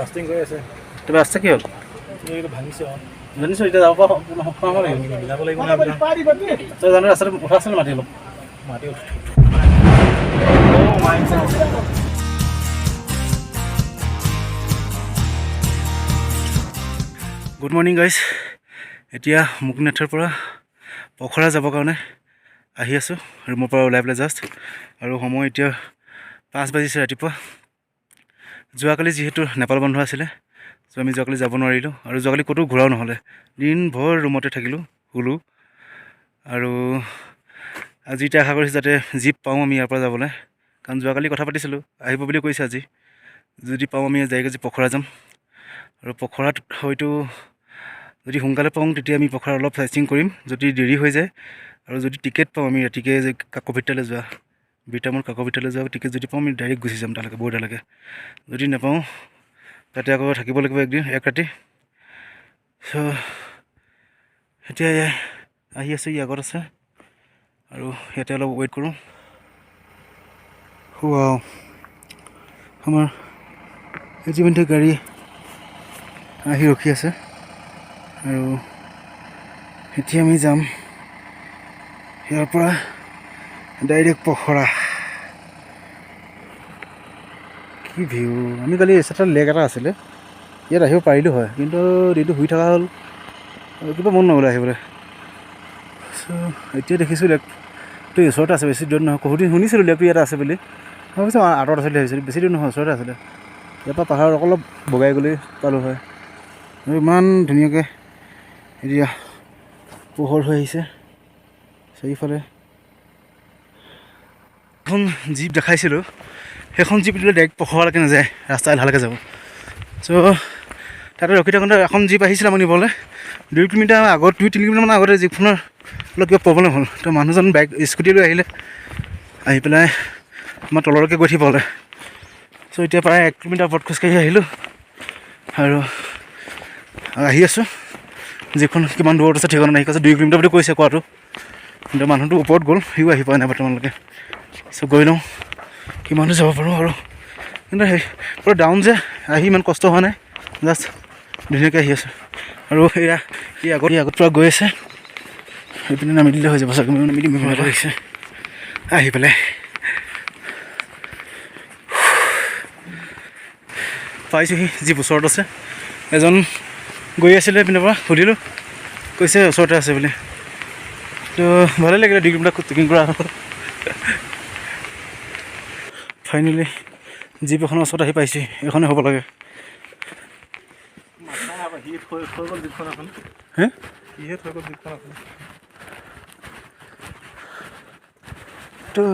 Lasting কৰি আছে। তবে ৰাস্তা কি হ'ল? এইটো ভাঙিছে অঁ। জানিছোঁ এতিয়া যাব পৰা সোমাব লাগিব, মিলাব লাগিব না আপোনাৰ। তই জানো ৰাস্তাটো উঠা আছে মাতি অলপ মাটি গুড মৰ্ণিং গাইজ। এতিয়া মুকনাথৰ পৰা পখৰা যাবৰ কাৰণে আহি আছোঁ ৰুমৰ পৰা ওলাই পেলাই জাষ্ট। আৰু সময় এতিয়া 5 বাজিছে ৰাতিপুৱা। যোৱাকালি যিহেতু নেপাল বন্ধ আছিলে, চ' আমি যোৱাকালি যাব নোৱাৰিলোঁ আৰু যোৱাকালি ক'তো ঘূৰাও নহ'লে, দিনভৰ ৰুমতে থাকিলোঁ, শুলোঁ। আৰু আজি এতিয়া আশা কৰিছোঁ যাতে জীপ পাওঁ আমি ইয়াৰ পৰা যাবলৈ, কাৰণ যোৱাকালি কথা পাতিছিলোঁ আহিব বুলি কৈছে। আজি যদি পাওঁ আমি যাই আজি পখৰা যাম। আৰু পখৰাত হয়তো যদি সোনকালে পাওঁ তেতিয়া আমি পখৰা অলপ চাইচিং কৰিম, যদি দেৰি হৈ যায় আৰু যদি টিকেট পাওঁ আমি ৰাতিকৈ যে কাকভিটালৈ যোৱা বিটামূৰ কাকভিটালৈ যোৱা টিকেট যদি পাওঁ আমি ডাইৰেক্ট গুচি যাম তালৈকে, বৰ্ডালৈকে। যদি নাপাওঁ তাতে আকৌ থাকিব লাগিব এক ৰাতি। চ' এতিয়া আহি আছোঁ, ই আগত আছে আৰু ইয়াতে অলপ ৱেইট কৰোঁ। আমাৰ ইতিমধ্যে গাড়ী আহি ৰখি আছে আৰু এতিয়া আমি যাম ইয়াৰ পৰা ডাইৰেক্ট পখৰা। কি ভিউ! আমি কালি এটা লেক এটা আছিলে, ইয়াত আহিব পাৰিলোঁ হয়, কিন্তু দিনটো শুই থকা হ'ল আৰু কিবা মন নগ'লে আহিবলৈ। চ' এতিয়া দেখিছোঁ লেকটো ওচৰতে আছে, বেছি দূৰত নহয়। শুনিছিলোঁ লেকটো ইয়াত আছে বুলি, মই ভাবিছোঁ আঁতৰত আছে বুলি ভাবিছিলোঁ। বেছি দূৰ নহয়, ওচৰতে আছিলে। ইয়াৰ পৰা পাহাৰত অলপ বগাই গ'লেই পালোঁ হয়। আৰু ইমান ধুনীয়াকৈ এতিয়া পোহৰ হৈ আহিছে চাৰিওফালে। এখন জীপ দেখাইছিলোঁ, সেইখন জীপ দিলে ডাইৰেক্ট পখৰালৈকে নাযায়, ৰাস্তা এডালৈকে যাব। চ' তাতে ৰখি থাকোঁতে এখন জীপ আহিছিলে আমাৰ নিবলৈ। 2 কিলোমিটাৰ আগত, 2-3 কিলোমিটাৰমান আগতে জীপখনৰ অলপ কিবা প্ৰব্লেম হ'ল। তো মানুহজন বাইক স্কুটি লৈ আহিলে, আহি পেলাই আমাৰ তললৈকে গৈ পালে। চ' এতিয়া প্ৰায় 1 কিলোমিটাৰ ওপৰত খোজকাঢ়ি আহিলোঁ আৰু আহি আছোঁ। যিখন কিমান দূৰত আছে ঠিকনা নাই, কৈছে 2 কিলোমিটাৰ বুলি কৈছে কোৱাটো, কিন্তু মানুহটো ওপৰত গ'ল, সিও আহি পোৱা নাই বৰ্তমানলৈকে। চ' গৈ লওঁ কিমান দূৰ যাব পাৰোঁ আৰু। কিন্তু সেই পুৰা ডাউন যে, আহি ইমান কষ্ট হোৱা নাই, জাষ্ট ধুনীয়াকৈ আহি আছোঁ। আৰু এয়া ই আগত পৰা গৈ আছে, সেইপিনে নামি দিলে হৈ যাব চাগে। নামি দিম আহিছে আহি পেলাই পাইছোঁহি, যি ওচৰত আছে। এজন গৈ আছিলে এইপিনৰ পৰা, সুধিলোঁ, কৈছে ওচৰতে আছে বুলি। তো ভালেই লাগিলে 2 কিলোমিটাৰ ট্ৰেকিং কৰা। ফাইনেলি জীপ এখনৰ ওচৰত আহি পাইছে, এইখনে হ'ব লাগে। হে তো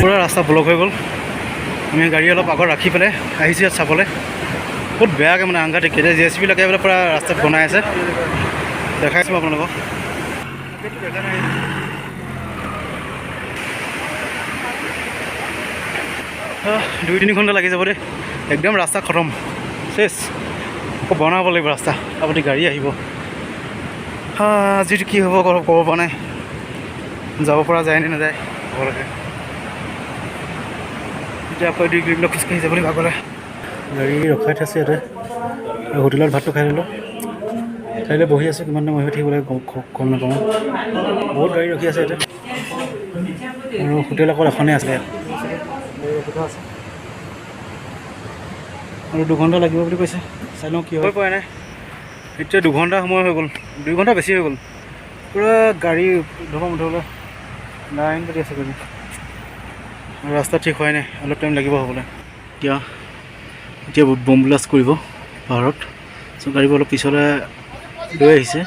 পুৰা ৰাস্তা ব্লক হৈ গ'ল। আমি গাড়ী অলপ আগত ৰাখি পেলাই আহিছোঁ ইয়াত চাবলৈ। বহুত বেয়াকৈ মানে আংঘাত কেতিয়া JCB-বিলাকে এইবিলাক পূৰা ৰাস্তাত বনাই আছে, দেখাইছোঁ আপোনালোকক। 2-3 ঘণ্টা লাগি যাব দেই, একদম ৰাস্তা খতম চেচ। আকৌ বনাব লাগিব ৰাস্তা, আপুনি গাড়ী আহিব। আজিতো কি হ'ব ক'ব পৰা নাই, যাব পৰা যায় নে নাযায় ঘৰলৈকে। এতিয়া আকৌ 2 কিলোমিটাৰ খোজকাঢ়ি যাব লাগিব আগলৈ। গাড়ী ৰখাই থৈছে ইয়াতে, আৰু হোটেলত ভাতটো খাই ল'লোঁ। খাই বহি আছোঁ, কিমান টাইম বহি থাকিব লাগে গম নাপাওঁ। বহুত গাড়ী ৰখি আছে ইয়াতে, আৰু হোটেল অকল এখনেই আছিলে ইয়াত। আৰু 2 ঘণ্টা লাগিব বুলি কৈছে, চাই লওঁ কি হয়। পৰা নাই এতিয়া 2 ঘণ্টা সময় হৈ গ'ল, 2 ঘণ্টা বেছি হৈ গ'ল। পূৰা গাড়ী মুঠলৈ লাইন পাতি আছে গাড়ী, ৰাস্তা ঠিক হোৱাই নাই, অলপ টাইম লাগিব হ'বলৈ। এতিয়া বম ব্লাষ্ট কৰিব পাহাৰত, চ' গাড়ীবোৰ অলপ পিছলৈ লৈ আহিছে।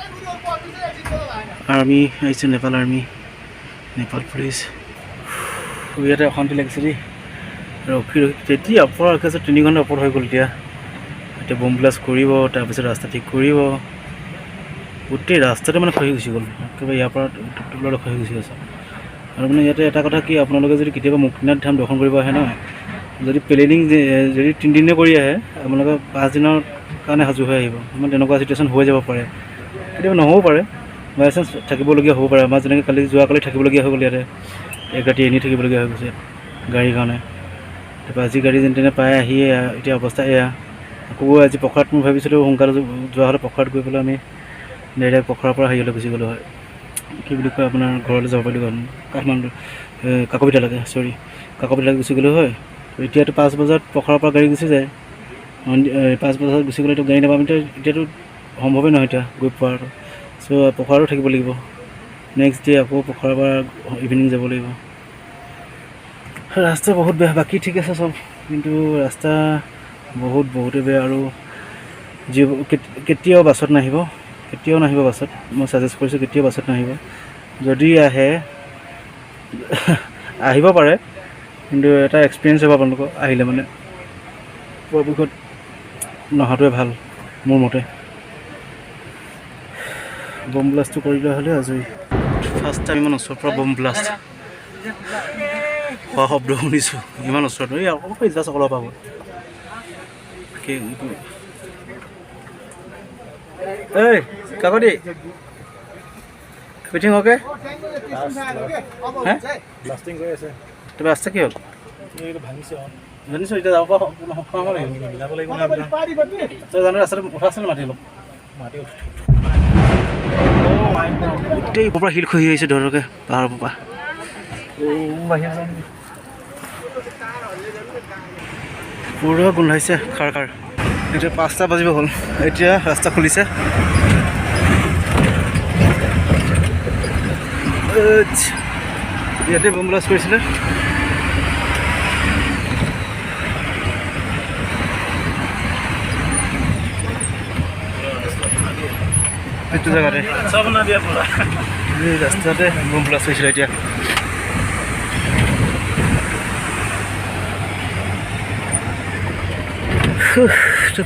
আৰ্মি আহিছে, নেপাল আৰ্মি, নেপাল পুলিচ। ইয়াতে অশান্তি লাগিছে দেই, ৰখি তেতিয়া ওপৰত ৰখি আছে, 3 ঘণ্টা ওপৰত হৈ গ'ল। এতিয়া বম ব্লাষ্ট কৰিব, তাৰপিছত ৰাস্তা ঠিক কৰিব। গোটেই ৰাস্তাতে মানে খহি গুচি গ'ল, একেবাৰে ইয়াৰ পৰা তললৈ খহি গুচি গৈছে। আৰু মানে ইয়াতে এটা কথা কি, আপোনালোকে যদি কেতিয়াবা মুক্তিনাথ ধাম দৰ্শন কৰিব আহে নহয়, যদি প্লেনিং যদি 3 দিনে কৰি আহে, আপোনালোকে 5 দিনৰ কাৰণে সাজু হৈ আহিব। ইমান তেনেকুৱা চিটুৱেশ্যন হৈ যাব পাৰে, কেতিয়াবা নহ'বও পাৰে, বাই চান্স থাকিবলগীয়া হ'ব পাৰে। আমাৰ যেনেকৈ যোৱাকালি থাকিবলগীয়া হৈ গ'ল, ইয়াতে 1 ৰাতি এনেই থাকিবলগীয়া হৈ গৈছে গাড়ীৰ কাৰণে। তাৰপৰা আজি গাড়ী যেনে তেনে পাই আহিয়ে এতিয়া অৱস্থা এয়া। আকৌ আজি পখৰাত মই ভাবিছিলোঁ সোনকালে যোৱা হ'লে পখৰাত গৈ পেলাই আমি ডাইৰেক্ট পখৰাৰ পৰা হেৰিলৈ গুচি গ'লোঁ হয়, কি বুলি কয় আপোনাৰ ঘৰলৈ যাব পাৰিলোঁ হয়, কাঠমাণ্ডু কাকপতিলৈকে, কাকপতিলৈকে গুচি গ'লোঁ হয়। এতিয়াতো 5 বজাত পখৰাৰ পৰা গাড়ী গুচি যায়, 5 বজাত গুচি গ'লেতো গাড়ী নাপাম। এতিয়াতো সম্ভৱেই নহয় এতিয়া গৈ পোৱাটো, চ' পখৰাতো থাকিব লাগিব। নেক্সট ডে আকৌ পখৰাৰ পৰা ইভিনিং যাব লাগিব। ৰাস্তা বহুত বেয়া, বাকী ঠিক আছে চব, কিন্তু ৰাস্তা বহুতেই বেয়া। আৰু কেতিয়াও বাছত নাহিব, বাছত। মই ছাজেষ্ট কৰিছোঁ কেতিয়াও বাছত নাহিব। যদি আহে আহিব পাৰে, কিন্তু এটা এক্সপিৰিয়েঞ্চ হ'ব আপোনালোকৰ আহিলে মানে, পৰাপক্ষত নহাটোৱে ভাল মোৰ মতে। বম ব্লাষ্টটো কৰিলে হ'লে আজৰি। ফাৰ্ষ্ট টাইম ইমান ওচৰৰ পৰা বম ব্লাষ্ট হোৱা শব্দ শুনিছোঁ, ইমান ওচৰত। এই অকল জাষ্ট অলপ পাব। এই কাকতি মিটিং অ'কে? ব্লাষ্টিং কৰি আছে, তবে ৰাস্তা কি হ'ল? এইটো ভাঙিছে। জানিছোঁ, এতিয়া যাব পৰা মিলাব লাগিব নহয় আপোনাৰ। তই জানো ৰাস্তাটো উঠাইছে নে মাটি অলপ? মাটি গোটেই ওপৰৰ পৰা শিল খহি আহিছে ধৰকে পাহাৰৰ পৰা। পুৰা গোন্ধাইছে খাৰ। এতিয়া 5টা বাজিব হ'ল, এতিয়া ৰাস্তা খুলিছে। ইয়াতে বম ব্লাষ্ট কৰিছিলে। এইটো জেগাতে ৰাস্তাতে বম ব্লাষ্ট হৈছিলে। এতিয়া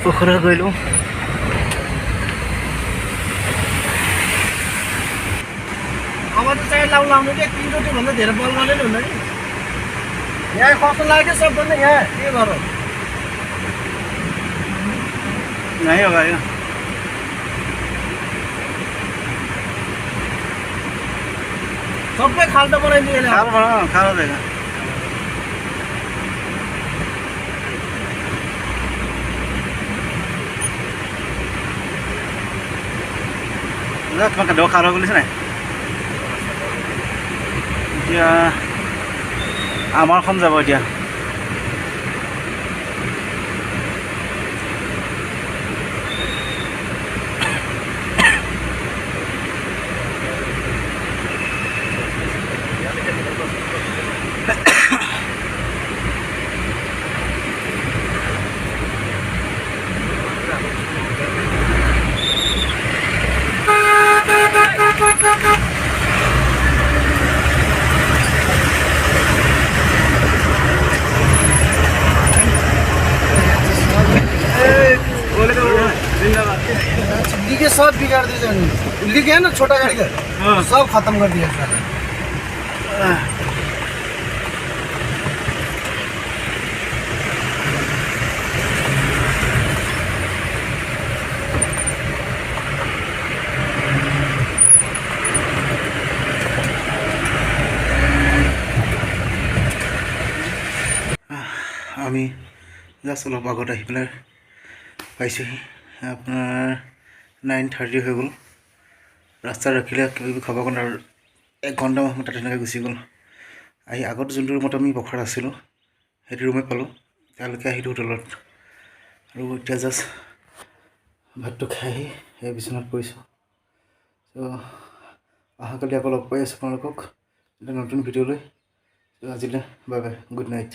পখৰা গৈ লওঁ। अब त चाहिँ लाउनु चाहिँ 3 रोटीभन्दा धेरै बल्माले नि हुन्न नि। यहाँ कस्तो लाग्यो सबभन्दा यहाँ के गरौँ? नहीं होगा ये। सबै खाल्टो बनाइदियो यसले। खाना देगा। তোমাক দহ খাৰ বুলিছে নাই? এতিয়া আমাৰখন যাব এতিয়া। दिल्ली के सब बिगाड़ दिए जाने। दिल्ली के है ना छोटा गाड़ी का सब खत्म कर दिया सारा। আমি জাষ্ট অলপ আগত আহি পেলাই পাইছোঁহি। আপোনাৰ 9:30 হৈ গ'ল। ৰাস্তাত ৰখিলে কিবা খাবৰ কাৰণে আৰু 1 ঘণ্টামান সময় তাতে তেনেকৈ গুচি গ'ল। আহি আগত যোনটো ৰুমত আমি পখৰাত আছিলোঁ সেইটো ৰুমে পালোঁ। তেওঁলোকে আহিলোঁ হোটেলত। আৰু এতিয়া জাষ্ট ভাতটো খাই আহি সেই বিচনাত পৰিছোঁ। চ' অহাকালি আকৌ লগ পাই আছোঁ আপোনালোকক এটা নতুন ভিডিঅ' লৈ। চ' আজিলৈ বাই বাই, গুড নাইট।